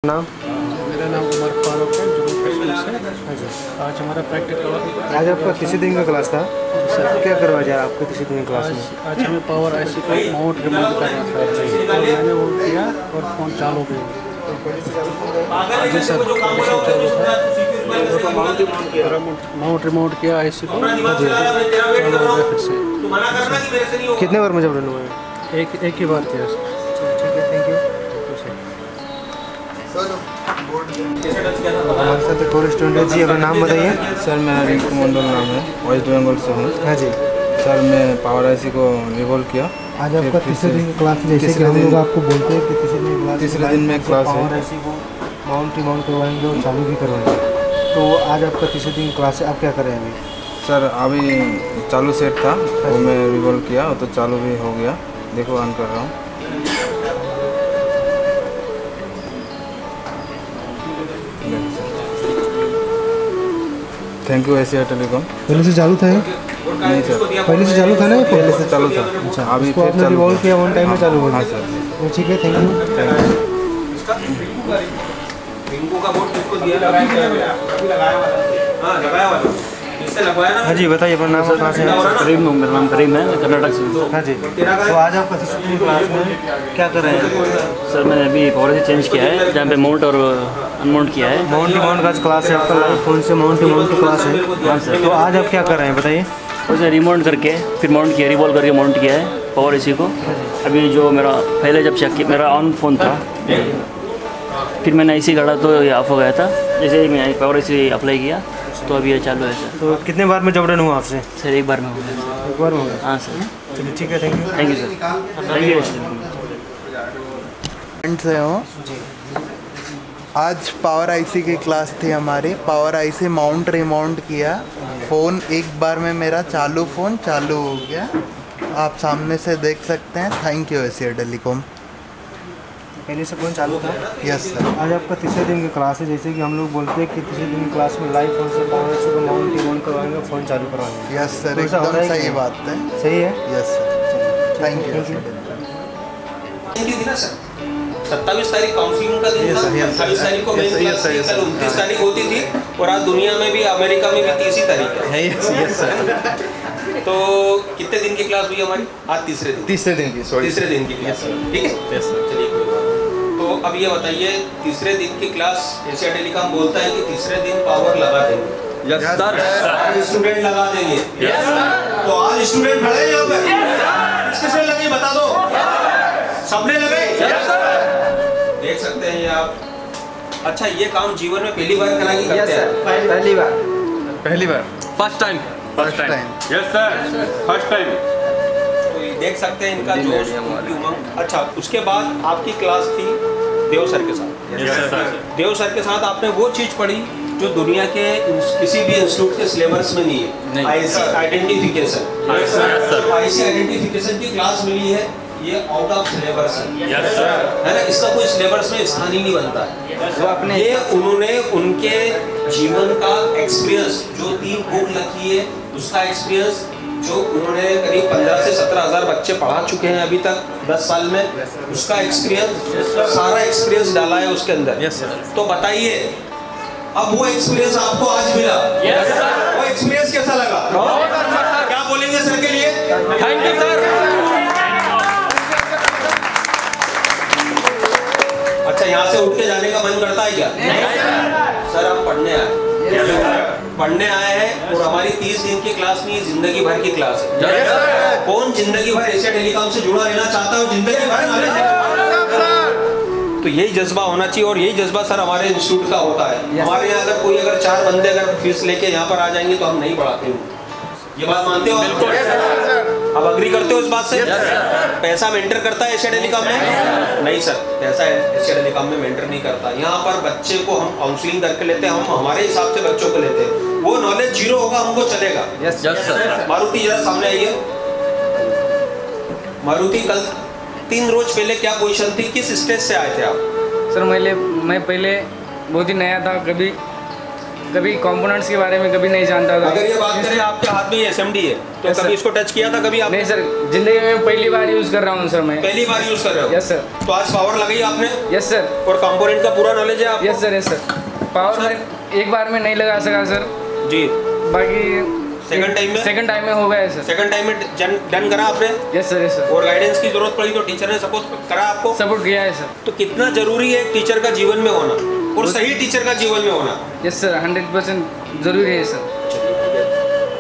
नाम? मेरा नाम उमर फारूक है, जुम्मू कश्मीर से। आज हमारा प्रैक्टिकल। आज आपका किसी दिन का क्लास था सर, क्या करवाया जाए आपके किसी दिन क्लास में? आज हमें पावर आईसी को माउंट रिमोट करना था और मैंने वो किया और फ़ोन चालू भी जी सर। माउंट रिमोट किया आईसी को चालू हो गया फिर से। कितने बार में जब रन हुआ है? एक ही बार किया सर। ठीक है, थैंक यू। हमारे साथ एक और स्टूडेंट है जी, अपना नाम बताइए। सर मेरा रिंकू मंडल नाम है, वेस्ट बंगाल से हूँ। हाँ जी सर मैं पावर आईसी को रिवॉल्व किया। आज आपका तीसरे दिन का क्लास है, जैसे कि हम लोग आपको बोलते हैं कि तीसरे दिन में क्लास है, पावर आईसी को माउंट करवाएंगे और चालू भी करवाएंगे। तो आज आपका तीसरे दिन क्लास है, आप क्या कर रहे हैं अभी? सर अभी चालू सेट था वो मैं रिवॉल्व किया तो चालू भी हो गया, देखो ऑन कर रहा हूँ। Thank you Asia telecom. पहले से चालू था? नहीं सर, पहले से चालू था ना? पहले से चालू था। अच्छा, अभी इसको आपने रिवॉल्व किया, वन टाइम में चालू हो गया। हाँ सर, ठीक है, थैंक यू। रिंकू का बोर्ड किसको दिया? हाँ लगाया हुआ इससे लगवाया ना। हाँ जी बताइए, अपना नाम और कहाँ से हैं? करीम, मेरा नाम करीम है, कर्नाटक से। हाँ जी, तो आज आपका तीसरे दिन क्लास में क्या कर रहे हैं? सर मैंने अभी पावर से चेंज किया है, जहाँ पे माउंट और अनमाउंट किया है। माउंट का आज क्लास है आपका, लाइव फोन से माउंट की क्लास है। हाँ सर। तो आज आप क्या कर रहे हैं बताइए? उसे रिमाउंट करके फिर माउंट किया, रिवॉल्व करके माउंट किया है पावर एसी को। अभी जो मेरा पहले जब चेक किया, मेरा ऑन फोन था, फिर मैंने ऐसे ही लड़ा तो ये ऑफ हो गया था। जैसे ही मैं पावर एसी अप्लाई किया तो अभी ये चालू है सर। तो कितने बार में जब रन हुआ आपसे? सर एक बार में हो गया। एक बार में हो गया? हाँ सर। चलिए ठीक है, thank you. Thank you sir, thank you. से हूँ। आज पावर आईसी की क्लास थी हमारी। पावर आईसी माउंट रिमाउंट किया, फ़ोन एक बार में मेरा फ़ोन चालू हो गया, आप सामने से देख सकते हैं। Thank you Asia telecom. पहले से फोन चालू था? Yes sir. आज आपका तीसरे दिन की क्लास है, जैसे कि हम लोग बोलते हैं कि तीसरे दिन की क्लास में लाइव फोन से पावर आईसी को माउंट करवाएंगे, फ़ोन चालू करवाएंगे। यस सर, तो ऐसा हो रहा एकदम है सही क्या? बात है। सही है। Yes sir, thank you. 27 तारीख काउंसलिंग का दिन था, 28 तारीख को मेन क्लास थी, कल 29 तारीख होती थी और आज दुनिया में भी, अमेरिका में भी 30 तारीख है। Yes sir. तो कितने दिन की क्लास हुई हमारी? आज तीसरे दिन तीसरे दिन की क्लास, ठीक है। Yes sir. चलिए कोई बात नहीं। तो अब ये बताइए, तीसरे दिन की क्लास एशिया टेलीकॉम बोलता है कि तीसरे दिन पावर लगा देंगे। Yes sir. आज स्टूडेंट लगा देंगे। Yes sir. तो आज स्टूडेंट खड़े हैं यहाँ पे? किसके लगे बता दो? सबने लगे? देख सकते हैं ये आप। अच्छा, ये काम जीवन में पहली बार करा के करते हैं? पहली बार first time. Yes sir, first time. तो ये देख सकते हैं इनका जोश, इनकी उमंग। अच्छा, उसके बाद आपकी क्लास थी देव सर के साथ। देव सर के साथ आपने वो चीज़ पढ़ी जो दुनिया के किसी भी इंस्टीट्यूट के सिलेबस में नहीं है, आईसी आइडेंटिफिकेशन। आईसी आइडेंटिफिकेशन की क्लास मिली है, ये आउट ऑफ सिलेबस है ना, इसका कोई सिलेबस में स्थान ही नहीं बनता है। ये उन्होंने उनके जीवन का एक्सपीरियंस, जो 3 बुक लिखी है उसका एक्सपीरियंस, जो उन्होंने करीब 15 से 17 हज़ार बच्चे पढ़ा चुके हैं अभी तक 10 साल में, उसका एक्सपीरियंस, सारा एक्सपीरियंस डाला है उसके अंदर। तो बताइए, अब वो एक्सपीरियंस आपको आज मिला, वो एक्सपीरियंस कैसा लगा? क्या बोलेंगे सर के लिए? Thank you sir. अच्छा, यहाँ से उठ के जाने का मन करता है क्या? सर हम पढ़ने आए हैं और हमारी 30 दिन की क्लास नहीं, जिंदगी भर की क्लास है। कौन जिंदगी भर एशिया टेलीकॉम से जुड़ा रहना चाहता है? जिंदगी भर। तो यही जज्बा होना चाहिए और यही जज्बा सर हमारे इंस्टीट्यूट का होता है। हमारे यहाँ अगर कोई 4 बंदे अगर फीस लेके यहाँ पर आ जाएंगे तो हम नहीं पढ़ाते हैं। ये बात मानते हो? अब अग्री करते हो इस बात से? पैसा मेंटर करता है एशिया टेलीकॉम में? नहीं सर, पैसा एशिया टेलीकॉम में मेंटर नहीं करता। यहाँ पर बच्चे को हम काउंसलिंग करके लेते हैं, हम हमारे हिसाब से बच्चों को लेते हैं। वो नॉलेज जीरो होगा, हमको चलेगा। Yes sir. मारुति जरा सामने आइए। मारुति, कल 3 रोज पहले क्या पोजीशन थी, किस स्टेज से आए थे आप? सर मैं पहले बहुत ही नया था, कभी कभी कंपोनेंट्स के बारे में कभी नहीं जानता था। अगर ये बात करें आपके हाथ में ये SMD है तो Yes, कभी sir. इसको टच किया था कभी आपने? नहीं सर, जिंदगी में पहली बार यूज़ कर रहा हूँ सर मैं। पहली बार यूज कर रहे हो? Yes sir. तो आज पावर लगाई आपने? Yes sir. और कंपोनेंट का पूरा नॉलेज है आपको? Yes sir, yes sir. Power में एक बार में नहीं लगा सका सर, जी। बाकी सेकंड टाइम में? सेकंड टाइम में हो गया है सर। सेकंड टाइम में डन करा आपने? Yes sir, yes sir. और गाइडेंस की जरूरत पड़ी तो टीचर ने सपोर्ट करा आपको? सपोर्ट किया है सर। तो कितना जरूरी है टीचर का जीवन में होना और सही टीचर का जीवन में होना? यस सर, 100% ज़रूरी है सर।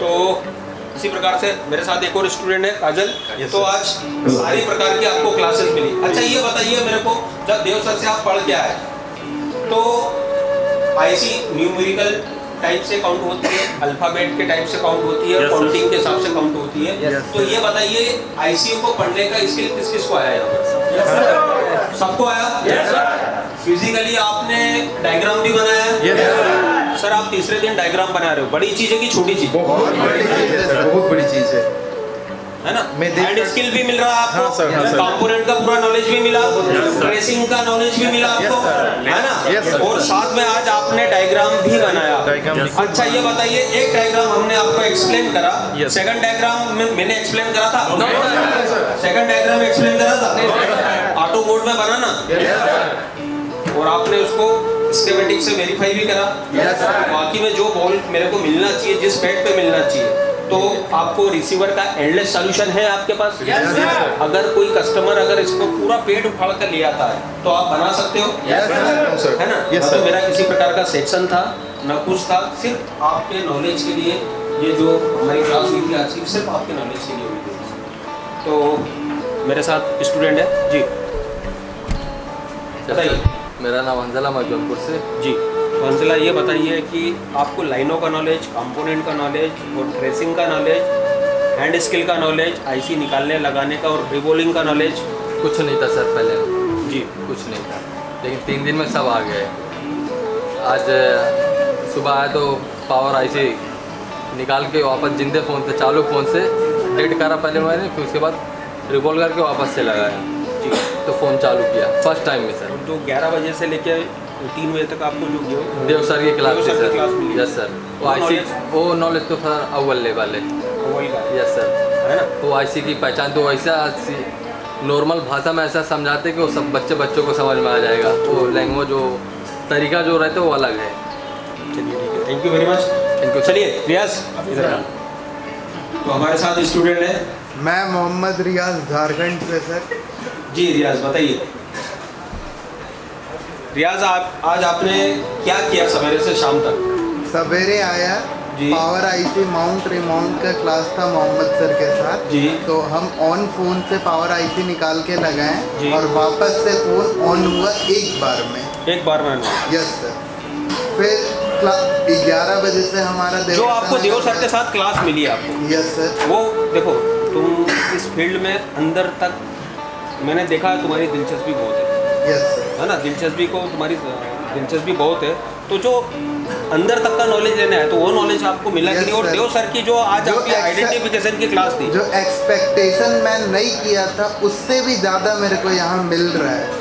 तो इसी प्रकार से मेरे साथ एक और स्टूडेंट है काजल। तो आज सारी प्रकार की आपको क्लासेस मिली। अच्छा ये बताइए मेरे को, जब देव सर से आप पढ़ के आए तो IC न्यूमेरिकल टाइप से काउंट होती है, अल्फाबेट के टाइप से काउंट होती है, काउंटिंग के हिसाब से काउंट होती है। तो ये बताइए ICU को पढ़ने का स्किल किस किस को आया है? सबको आया? फिजिकली आपने डायग्राम भी बनाया? सर आप तीसरे दिन डायग्राम बना रहे हो, बड़ी चीज है कि छोटी चीज? बहुत बड़ी चीज है सर, बहुत बड़ी चीज है ना? हैंड स्किल भी मिल रहा है आपको, कंपोनेंट का पूरा नॉलेज भी मिला, ट्रेसिंग का नॉलेज भी मिला आपको, है ना? और साथ में आज आपने डायग्राम भी बनाया। अच्छा ये बताइए, एक डायग्राम हमने आपको एक्सप्लेन करा, सेकंड डायग्राम मैंने एक्सप्लेन करा था? सेकंड डायग्राम एक्सप्लेन करा था? ऑटो मोड में बना ना? और आपने उसको स्कीमेटिक से वेरीफाई भी करा? बाकी में जो बॉल मेरे को मिलना चाहिए, जिस पैड पे मिलना चाहिए, तो आपको रिसीवर का एंडलेस सॉल्यूशन है आपके पास? अगर कोई कस्टमर अगर इसको पूरा पेट उखाड़ कर ले आता है तो आप बना सकते हो? है ना? तो मेरा किसी प्रकार का सेक्शन था न कुछ था, सिर्फ आपके नॉलेज के लिए ये जो हमारी क्लास हुई थी आज की, सिर्फ आपके नॉलेज के लिए हुई थी। तो मेरे साथ स्टूडेंट है जी, बताइए। मेरा नाम अंजला, मैं जौनपुर से। जी तो अंजला ये बताइए कि आपको लाइनों का नॉलेज, कंपोनेंट का नॉलेज और ट्रेसिंग का नॉलेज, हैंड स्किल का नॉलेज, IC निकालने लगाने का और रिबोलिंग का नॉलेज? कुछ नहीं था सर पहले जी, कुछ नहीं था, लेकिन 3 दिन में सब आ गए। आज सुबह आया तो पावर IC निकाल के वापस जिंदे फ़ोन से, चालू फ़ोन से डेट करा पहले मैंने, फिर उसके बाद रिबॉल करके वापस से लगाया जी। तो फ़ोन चालू किया फर्स्ट टाइम में सर। तो 11 बजे से लेके 3 बजे तक आपको जो देव सर की क्लास देव सर की क्लास मिली? Yes sir. वो नॉलेज तो सर अव्वल लेवल है। यस सर, है ना? वो IC की पहचान तो ऐसा नॉर्मल भाषा में ऐसा समझाते कि वो सब बच्चों को समझ में आ जाएगा। वो लैंग्वेज जो तरीका जो रहता है वो अलग है। चलिए ठीक है, thank you very much. Thank you. चलिए रियाज इधर आ। तो हमारे साथ स्टूडेंट है, मैं मोहम्मद रियाज, झारखंड से सर। जी रियाज बताइए। रियाज आज आपने क्या किया सवेरे से शाम तक? सवेरे आया, पावर IC माउंट रिमाउंट का क्लास था मोहम्मद सर के साथ जी। तो हम ऑन फोन से पावर IC निकाल के लगाए और वापस से फोन ऑन हुआ एक बार में। Yes sir. फिर 11 बजे से हमारा जो आपको देव सर के साथ क्लास मिली आपको? Yes sir. वो देखो, तुम इस फील्ड में अंदर तक मैंने देखा तुम्हारी दिलचस्पी बहुत है। Yes sir. है ना? तुम्हारी दिलचस्पी बहुत है। तो जो अंदर तक का नॉलेज लेना है तो वो नॉलेज आपको मिला कि नहीं? और देव सर की जो आज आपकी आइडेंटिफिकेशन की क्लास थी, जो एक्सपेक्टेशन मैं नहीं किया था उससे भी ज़्यादा मेरे को यहाँ मिल रहा है।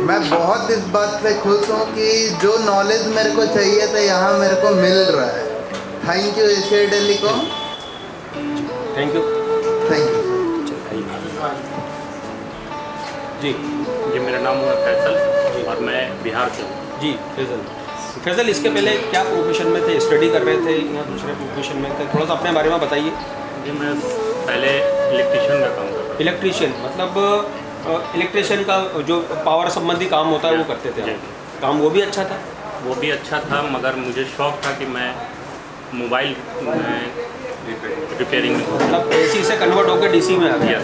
मैं बहुत इस बात से खुश हूँ कि जो नॉलेज मेरे को चाहिए था यहाँ मेरे को मिल रहा है। Thank you Asia Telecom. Thank you. Thank you ji. जी मेरा नाम है फैसल और मैं बिहार से हूँ। जी फैसल, इसके पहले क्या प्रोफेशन में थे? स्टडी कर रहे थे या दूसरे प्रोफेशन में थे? थोड़ा सा अपने बारे में बताइए। जी मैं पहले इलेक्ट्रीशियन का काम करता था। इलेक्ट्रीशियन मतलब इलेक्ट्रीशियन का जो पावर संबंधी काम होता है वो करते थे आप? काम वो भी अच्छा था? वो भी अच्छा था, मगर मुझे शौक था कि मैं मोबाइल रिपेयरिंग में, मतलब AC से कन्वर्ट होकर DC में आ गया,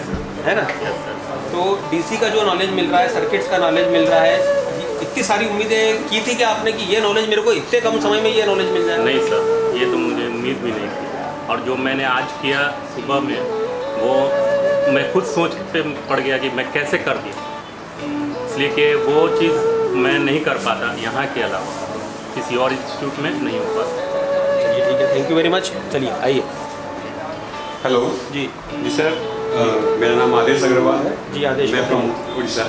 है ना? Yes sir. तो DC का जो नॉलेज मिल रहा है, सर्किट्स का नॉलेज मिल रहा है, इतनी सारी उम्मीदें की थी कि आपने कि ये नॉलेज मेरे को इतने कम समय में ये नॉलेज मिल जाए? नहीं सर, ये तो मुझे उम्मीद भी नहीं थी। और जो मैंने आज किया सुबह में, वो मैं खुद सोच पे पड़ गया कि मैं कैसे कर दिया, इसलिए कि वो चीज़ मैं नहीं कर पाता यहाँ के अलावा, किसी और इंस्टीट्यूट में नहीं हो पाता। चलिए ठीक है, थैंक यू वेरी मच। चलिए आइए। हेलो जी। जी सर, मेरा नाम आदेश अग्रवाल है। जी आदेश, मैं फ्रॉम उड़ीसा।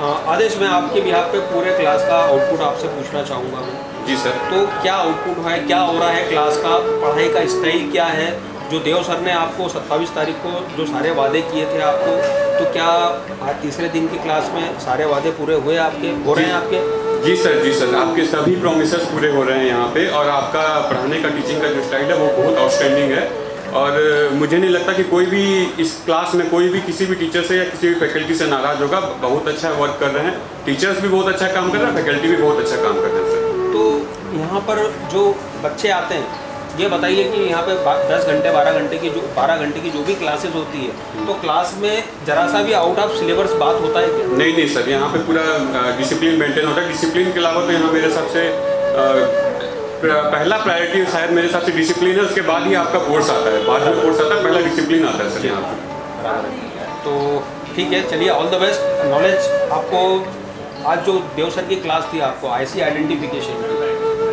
आदेश, मैं आपके बिहाफ पे पूरे क्लास का आउटपुट आपसे पूछना चाहूँगा मैं। जी सर। तो क्या आउटपुट है, क्या हो रहा है क्लास का, पढ़ाई का स्टाइल क्या है? जो देव सर ने आपको 27 तारीख को जो सारे वादे किए थे आपको, तो क्या आज तीसरे दिन की क्लास में सारे वादे पूरे हुए आपके, हो रहे हैं आपके? जी सर, आपके सभी प्रोमिसेस पूरे हो रहे हैं यहाँ पे, और आपका पढ़ाने का, टीचिंग का जो स्टाइल है वो बहुत आउटस्टैंडिंग है। और मुझे नहीं लगता कि कोई भी इस क्लास में कोई भी किसी भी टीचर से या किसी भी फैकल्टी से नाराज़ होगा। बहुत अच्छा वर्क कर रहे हैं, टीचर्स भी बहुत अच्छा काम कर रहे हैं, फैकल्टी भी बहुत अच्छा काम कर रहे हैं सर। तो यहाँ पर जो बच्चे आते हैं, ये बताइए कि यहाँ पे 10 घंटे 12 घंटे की जो भी क्लासेस होती है, तो क्लास में जरा सा भी आउट ऑफ सिलेबस बात होता है क्या? नहीं सर, यहाँ पे पूरा डिसिप्लिन मेंटेन होता है। डिसिप्लिन के अलावा तो यहाँ मेरे हिसाब से पहला प्रायोरिटी शायद मेरे हिसाब से डिसिप्लिन है, उसके बाद ही आपका कोर्स आता है, बाद में कोर्स आता है, पहला डिसिप्लिन आता है सर यहाँ पे। तो ठीक है, चलिए, ऑल द बेस्ट। नॉलेज आपको आज जो देव सर की क्लास थी आपको IC आइडेंटिफिकेशन की,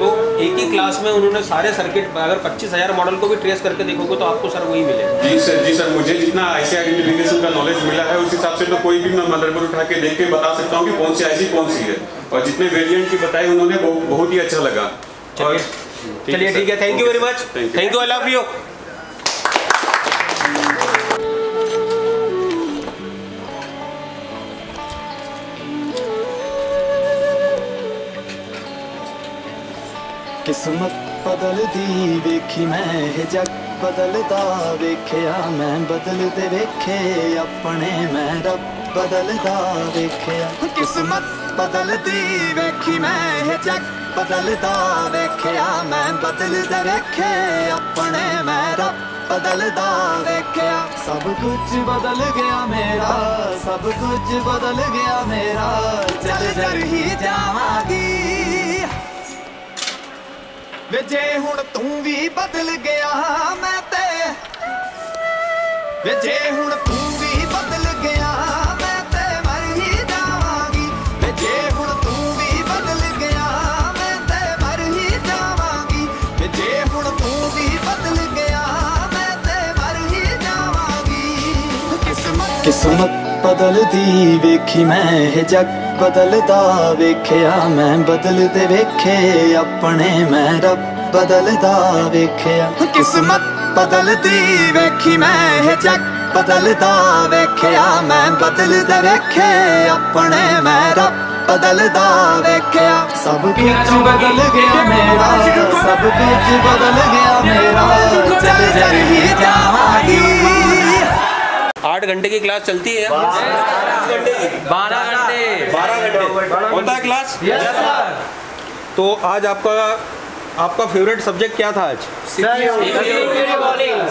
तो एक ही क्लास में उन्होंने सारे सर्किट, अगर 25,000 मॉडल को भी ट्रेस करके देखोगे तो आपको सर वही मिलेगा। जी सर, मुझे जितना IC आइडेंटिफिकेशन का नॉलेज मिला है उस हिसाब से तो कोई भी मैं मदरबोर्ड उठा के देख के बता सकता हूँ कि कौन सी IC कौन सी है, और जितने वेरिएंट की बताई उन्होंने बहुत ही अच्छा लगा। चलिए ठीक है, thank you very much, thank you, I love you. किस्मत बदलदी वेखी मैं, जग बदलदा वेख्या मैं, बदलदे वेखे अपने मैं, रब बदलदा वेख्या। किस्मत बदलदी वेखी मैं, जग बदलदा वेख्या मैं, बदलदे वेखे अपने मैं, रब बदलदा वेख्या। सब कुछ बदल गया मेरा, सब कुछ बदल गया मेरा, चल जर ही जावांगी वे जे हुण तू भी बदल गया मैं ते, वे जे हुण तू भी बदल गया मैं ते मर ही जावांगी, वे जे हुण तू भी बदल गया मैं ते मर ही जावांगी, वे जे हुण तू भी बदल गया मैं ते मर ही जावांगी। किस्मत बदलदी वेखी मैं, जग बदलदा वेख्या मैं, बदलदे वेखे अपने मैं, रब बदलदा वेख्या। किस्मत बदलदी वेखी मैं, जग बदलदा वेख्या मैं, बदलदे वेखे अपने मैं, रब बदलदा वेख्या। सब कुछ बदल गया मेरा, सब कुछ बदल गया मेरा, चल जर ही जावांगी। 8 घंटे की क्लास चलती है, 12 घंटे होता है क्लास। Yes sir. तो आज आपका फेवरेट सब्जेक्ट क्या था आज?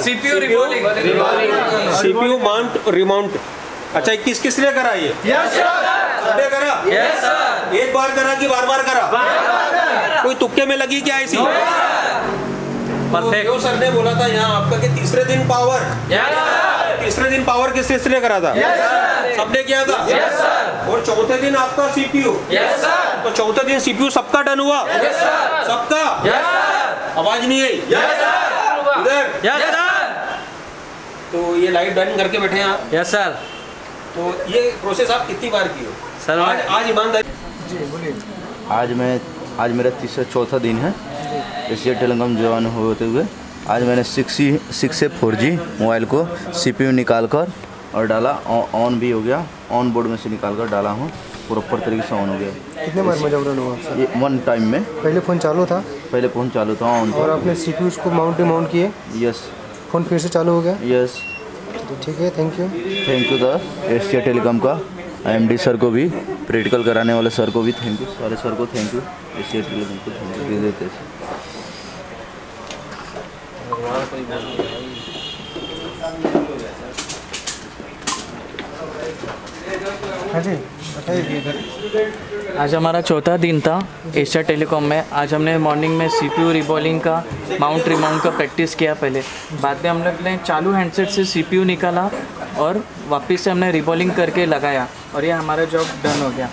CPU mount remount. अच्छा, किस लिए करा ये? Yes sir. सबने करा? Yes sir. एक बार करा कि बार करा? कोई तुक्के में लगी क्या ऐसी? परफेक्ट। सर ने बोला था यहाँ आपका कि तीसरे दिन पावर। तीसरे दिन पावर किसने करा था? सबने किया था। और चौथे दिन आपका CPU। तो चौथे दिन CPU सबका डन हुआ? सबका? आवाज नहीं आई? इधर? तो ये लाइट डन करके बैठे हैं आप? Yes sir. तो ये प्रोसेस आप कितनी बार की हो सर? आज ईमानदारी जी बोलिए। आज मेरा चौथा दिन है एशिया टेलीकॉम ज्वाइन होते हुए। आज मैंने 6 से 4G मोबाइल को CPU निकाल कर और डाला, ऑन भी हो गया, ऑन बोर्ड में से निकाल कर डाला हूँ, प्रॉपर तरीके से ऑन हो गया। कितने बार में जब रन हुआ सर? 1 टाइम में। पहले फ़ोन चालू था? पहले फ़ोन चालू था, ऑन। और आपने CPU को माउंट किए? यस। फ़ोन फिर से चालू हो गया? यस। तो ठीक है, thank you the Asia telecom का MD सर को भी, प्रैक्टिकल कराने वाले सर को भी थैंक यू, सारे सर को थैंक यू, एशिया टेलीकॉम को थैंक यू देते हैं। हाँ जी बताइए। आज हमारा चौथा दिन था एशिया टेलीकॉम में। आज हमने मॉर्निंग में CPU रिबॉलिंग का, माउंट रिमाउंट का प्रैक्टिस किया पहले। बाद में हम लोग ने चालू हैंडसेट से CPU निकाला और वापस से हमने रिबॉलिंग करके लगाया और ये हमारा जॉब डन हो गया।